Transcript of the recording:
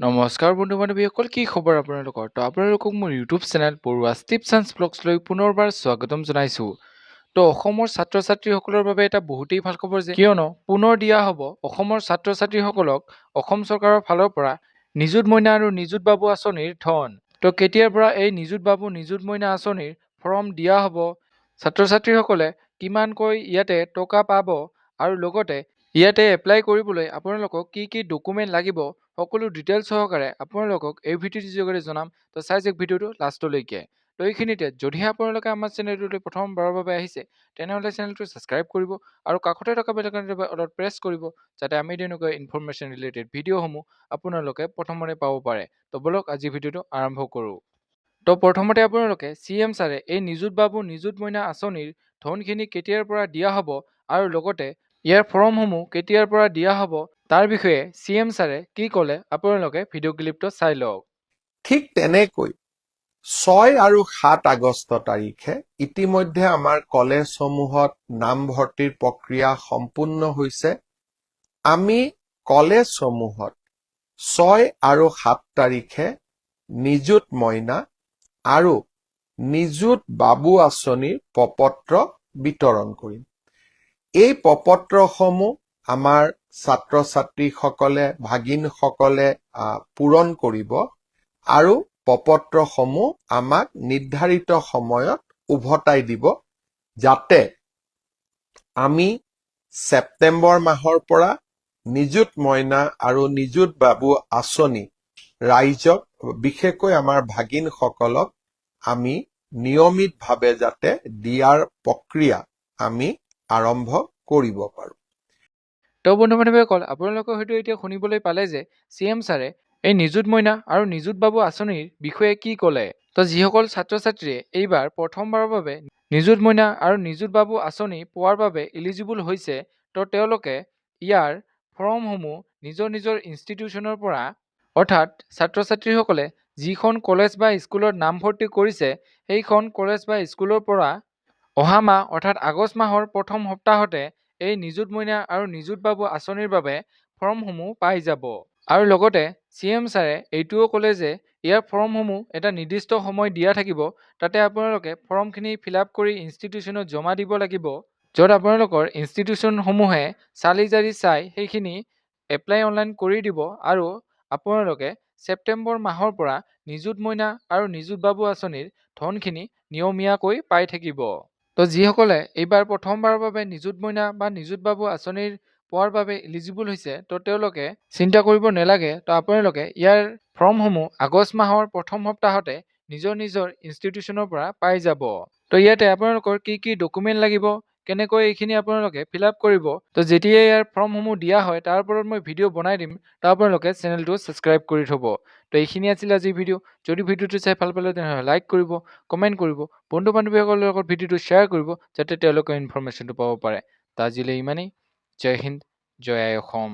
নমস্কাৰ বন্ধু বান্ধৱীসকল, কি খবৰ আপোনালোকৰ? তো আপোনালোকক মোৰ ইউটিউব চেনেল পঢ়ুৱা টিপছ এণ্ড ব্লগছলৈ পুনৰবাৰ স্বাগতম জনাইছোঁ। তো অসমৰ ছাত্ৰ ছাত্ৰীসকলৰ বাবে এটা বহুতেই ভাল খবৰ যে কিয়নো পুনৰ দিয়া হ'ব অসমৰ ছাত্ৰ ছাত্ৰীসকলক অসম চৰকাৰৰ ফালৰ পৰা নিযুত মইনা আৰু নিযুত বাবু আঁচনিৰ ধন। তো কেতিয়াৰ পৰা এই নিযুত বাবু নিযুত মইনা আঁচনিৰ ফৰ্ম দিয়া হ'ব, ছাত্ৰ ছাত্ৰীসকলে কিমানকৈ ইয়াতে টকা পাব আৰু লগতে ইয়াতে এপ্লাই কৰিবলৈ আপোনালোকক কি কি ডকুমেণ্ট লাগিব সকলো ডিটেইলছ সহকাৰে আপোনালোকক এই ভিডিঅ'টোৰ যোগেৰে জনাম। তো চাই যাওক ভিডিঅ'টো লাষ্টলৈকে। তো এইখিনিতে যদিহে আপোনালোকে আমাৰ চেনেলটোলৈ প্ৰথমবাৰৰ বাবে আহিছে তেনেহ'লে চেনেলটো ছাবস্ক্ৰাইব কৰিব আৰু কাষতে থকা বেল আইকনটো অলপ প্ৰেছ কৰিব যাতে আমি তেনেকুৱা ইনফৰমেশ্যন ৰিলেটেড ভিডিঅ'সমূহ আপোনালোকে প্ৰথমতে পাব পাৰে। তো বলক আজি ভিডিঅ'টো আৰম্ভ কৰোঁ। তো প্ৰথমতে আপোনালোকে CM ছাৰে এই নিযুত বাবু নিযুত মইনা আঁচনিৰ ধনখিনি কেতিয়াৰ পৰা দিয়া হ'ব আৰু লগতে ইয়াৰ ফৰ্মসমূহ কেতিয়াৰ পৰা দিয়া হ'ব তাৰ বিষয়ে CM ছাৰে কি ক'লে আপোনালোকে ভিডিঅ' ক্লিপটো চাই লওক। ঠিক তেনেকৈ 6 আৰু 7 আগষ্ট তাৰিখে ইতিমধ্যে আমাৰ কলেজসমূহত নামভৰ্তিৰ প্ৰক্ৰিয়া সম্পূৰ্ণ হৈছে। আমি কলেজসমূহত 6 আৰু 7 তাৰিখে নিযুত মইনা আৰু নিযুত বাবু আঁচনিৰ প্ৰপত্ৰ বিতৰণ কৰিম। এই প্ৰপত্ৰসমূহ আমাৰ ছাত্ৰ ছাত্ৰীসকলে ভাগিনসকলে পূৰণ কৰিব আৰু প্ৰপত্ৰসমূহ আমাক নিৰ্ধাৰিত সময়ত উভতাই দিব যাতে আমি ছেপ্টেম্বৰ মাহৰ পৰা নিযুত মইনা আৰু নিযুত বাবু আঁচনি ৰাইজক বিশেষকৈ আমাৰ ভাগিনসকলক আমি নিয়মিতভাৱে যাতে দিয়াৰ প্ৰক্ৰিয়া আমি আৰম্ভ কৰিব পাৰোঁ। তো বন্ধু বান্ধৱীসকল, আপোনালোকে হয়তো এতিয়া শুনিবলৈ পালে যে CM ছাৰে এই নিযুত মইনা আৰু নিযুত বাবু আঁচনিৰ বিষয়ে কি ক'লে। তো যিসকল ছাত্ৰ ছাত্ৰীয়ে এইবাৰ প্ৰথমবাৰৰ বাবে নিযুত মইনা আৰু নিযুত বাবু আঁচনি পোৱাৰ বাবে ইলিজিবল হৈছে, তো তেওঁলোকে ইয়াৰ ফৰ্মসমূহ নিজৰ নিজৰ ইনষ্টিটিউশ্যনৰ পৰা অৰ্থাৎ ছাত্ৰ ছাত্ৰীসকলে যিখন কলেজ বা স্কুলত নামভৰ্তি কৰিছে সেইখন কলেজ বা স্কুলৰ পৰা অহা মাহ অৰ্থাৎ আগষ্ট মাহৰ প্ৰথম সপ্তাহতে এই নিযুত মইনা আৰু নিযুত বাবু আঁচনিৰ বাবে ফৰ্মসমূহ পাই যাব। আৰু লগতে CM ছাৰে এইটোও ক'লে যে ইয়াৰ ফৰ্মসমূহ এটা নিৰ্দিষ্ট সময় দিয়া থাকিব, তাতে আপোনালোকে ফৰ্মখিনি ফিল আপ কৰি ইনষ্টিটিউশ্যনত জমা দিব লাগিব, য'ত আপোনালোকৰ ইনষ্টিটিউশ্যনসমূহে চালি জাৰি চাই সেইখিনি এপ্লাই অনলাইন কৰি দিব আৰু আপোনালোকে ছেপ্টেম্বৰ মাহৰ পৰা নিযুত মইনা আৰু নিযুত বাবু আঁচনিৰ ধনখিনি নিয়মীয়াকৈ পাই থাকিব। তো যিসকলে এইবাৰ প্ৰথমবাৰৰ বাবে নিযুত মইনা বা নিযুত বাবু আঁচনিৰ পোৱাৰ বাবে ইলিজিবল হৈছে, তো তেওঁলোকে চিন্তা কৰিব নালাগে। তো আপোনালোকে ইয়াৰ ফৰ্মসমূহ আগষ্ট মাহৰ প্ৰথম সপ্তাহতে নিজৰ নিজৰ ইনষ্টিটিউশ্যনৰ পৰা পাই যাব। তো ইয়াতে আপোনালোকৰ কি কি ডকুমেণ্ট লাগিব, কেনেকৈ এইখিনি আপোনালোকে ফিল আপ কৰিব, তো যেতিয়াই ইয়াৰ ফৰ্মসমূহ দিয়া হয় তাৰ ওপৰত মই ভিডিঅ' বনাই দিম। তো আপোনালোকে চেনেলটো ছাবস্ক্ৰাইব কৰি থ'ব। তো এইখিনি আছিল আজিৰ ভিডিঅ'। যদি ভিডিঅ'টো চাই ভাল পালে তেনেহ'লে লাইক কৰিব, কমেণ্ট কৰিব, বন্ধু বান্ধৱীসকলৰ লগত ভিডিঅ'টো শ্বেয়াৰ কৰিব যাতে তেওঁলোকে ইনফৰমেশ্যনটো পাব পাৰে। তো আজিলৈ ইমানেই। জয় হিন্দ, জয় আই অসম।